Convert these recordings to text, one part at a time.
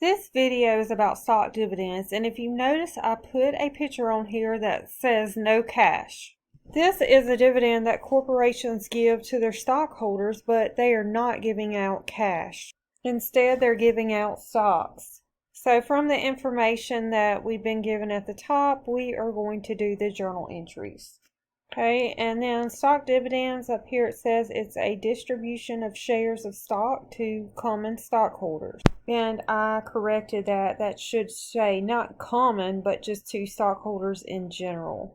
This video is about stock dividends, and if you notice, I put a picture on here that says no cash. This is a dividend that corporations give to their stockholders, but they are not giving out cash. Instead, they're giving out stocks. So from the information that we've been given at the top, we are going to do the journal entries. Okay, and then stock dividends, up here it says it's a distribution of shares of stock to common stockholders. And I corrected that. That should say not common, but just to stockholders in general.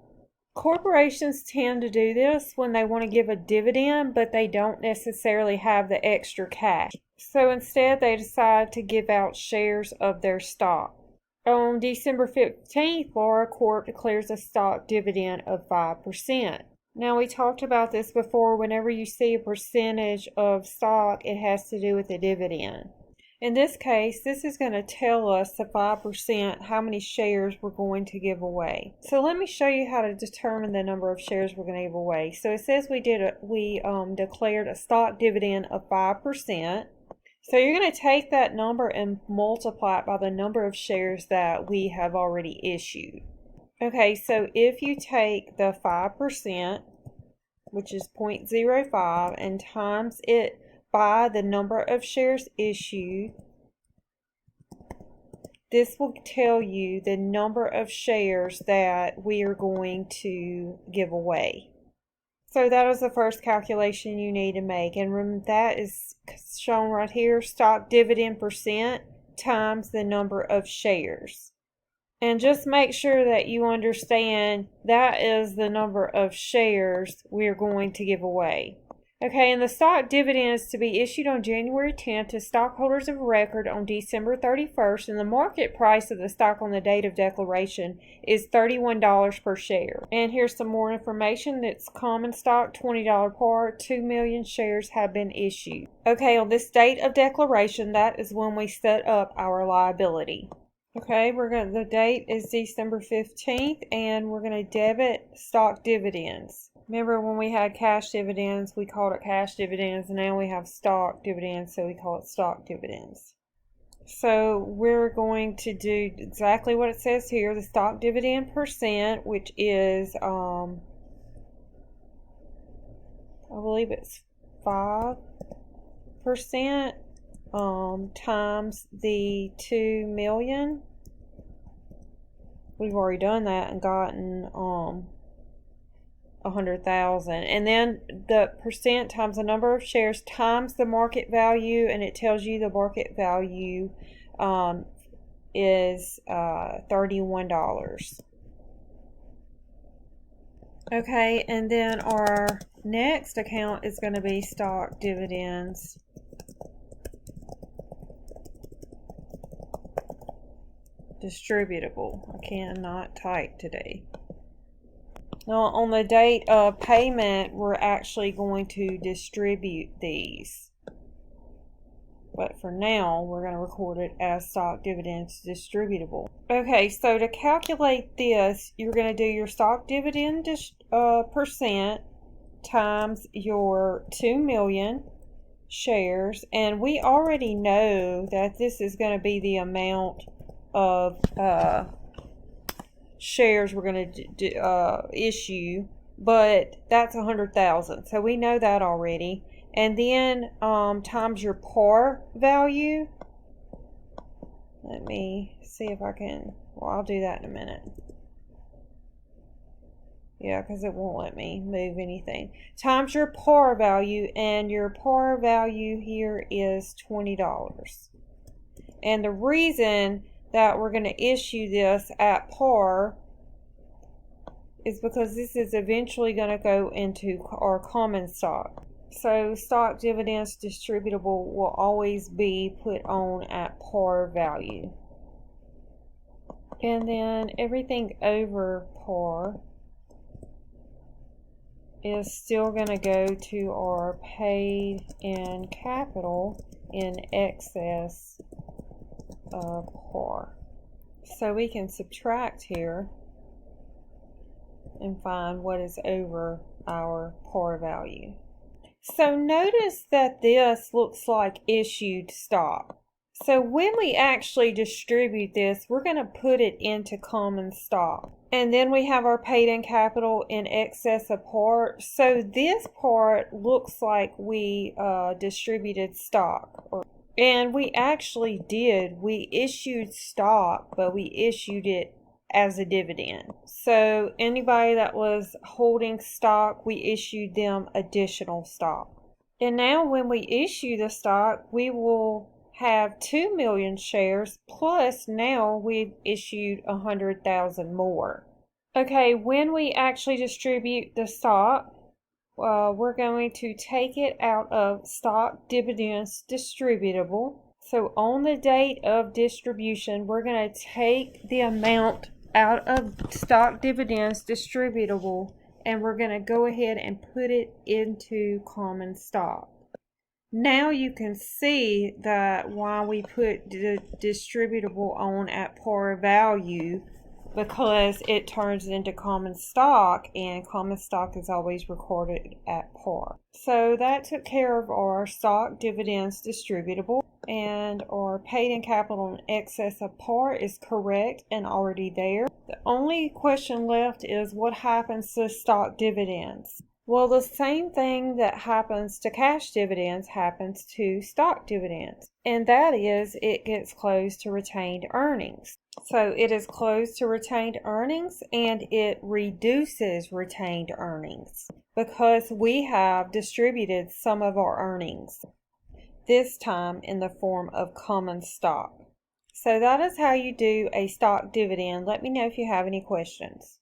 Corporations tend to do this when they want to give a dividend, but they don't necessarily have the extra cash. So instead, they decide to give out shares of their stock. On December 15th, Laura Corp declares a stock dividend of 5%. Now, we talked about this before. Whenever you see a percentage of stock, it has to do with the dividend. In this case, this is going to tell us the 5% how many shares we're going to give away. So let me show you how to determine the number of shares we're going to give away. So it says we declared a stock dividend of 5%. So you're going to take that number and multiply it by the number of shares that we have already issued. Okay, so if you take the 5%, which is 0.05, and times it by the number of shares issued, this will tell you the number of shares that we are going to give away. So that is the first calculation you need to make. And remember, that is shown right here, stock dividend percent times the number of shares. And just make sure that you understand that is the number of shares we're going to give away. Okay, and the stock dividend is to be issued on January 10th to stockholders of record on December 31st, and the market price of the stock on the date of declaration is $31 per share. And here's some more information. It's common stock, $20 par, 2 million shares have been issued. Okay, on this date of declaration, that is when we set up our liability. Okay, the date is December 15th, and we're going to debit stock dividends. Remember when we had cash dividends, we called it cash dividends, and now we have stock dividends, so we call it stock dividends. So we're going to do exactly what it says here, the stock dividend percent, which is, I believe it's 5%. Times the 2 million. We've already done that and gotten 100,000, and then the percent times the number of shares times the market value, and it tells you the market value is $31. Okay, and then our next account is going to be stock dividends. Distributable. I cannot type today. Now, on the date of payment, we're actually going to distribute these. But for now, we're going to record it as stock dividends distributable. Okay, so to calculate this, you're going to do your stock dividend percent times your 2 million shares. And we already know that this is going to be the amount of shares we're going to issue, but that's 100,000, so we know that already. And then times your par value. Let me see if I can, well, I'll do that in a minute. Yeah, because it won't let me move anything. Times your par value, and your par value here is $20. And the reason that we're going to issue this at par is because this is eventually going to go into our common stock. So stock dividends distributable will always be put on at par value. And then everything over par is still going to go to our paid in capital in excess of par. So we can subtract here and find what is over our par value. So notice that this looks like issued stock. So when we actually distribute this, we're going to put it into common stock. And then we have our paid-in capital in excess of par. So this part looks like we distributed stock. And we actually did. We issued stock, but we issued it as a dividend. So anybody that was holding stock, we issued them additional stock. And now when we issue the stock, we will have 2 million shares, plus now we've issued 100,000 more. Okay, when we actually distribute the stock, we're going to take it out of stock dividends distributable. So on the date of distribution, we're going to take the amount out of stock dividends distributable, and we're going to go ahead and put it into common stock. Now you can see that why we put the distributable on at par value, because it turns into common stock, and common stock is always recorded at par. So that took care of our stock dividends distributable, and our paid-in capital in excess of par is correct and already there. The only question left is what happens to stock dividends. Well, the same thing that happens to cash dividends happens to stock dividends, and that is it gets closed to retained earnings. So it is closed to retained earnings, and it reduces retained earnings because we have distributed some of our earnings, this time in the form of common stock. So that is how you do a stock dividend. Let me know if you have any questions.